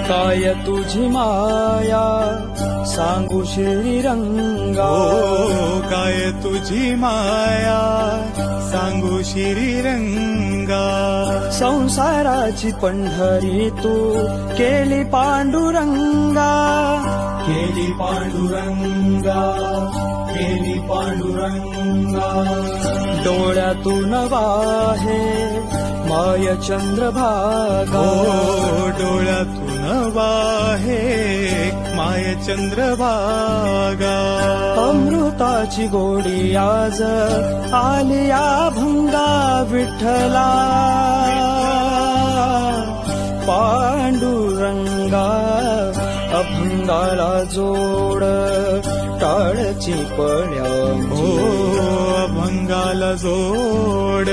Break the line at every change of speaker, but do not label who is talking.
काय तुझी माया सांगू श्रीरंगा,
काय तुझी माया सांगू श्रीरंगा.
संसाराची पंढरी तू केली पांडुरंगा, केली पांडुरंगा, केली पांडुरंगा. डोळ्यातून वाहे माय चंद्रभागा,
डोळ्यातून वाहे माय चंद्रभागा.
अमृताची गोडी आज आली अभंगा विठ्ठला, पांडुरंगा. अभंगाला जोड टाळची पड्या,
अभंगाला जोड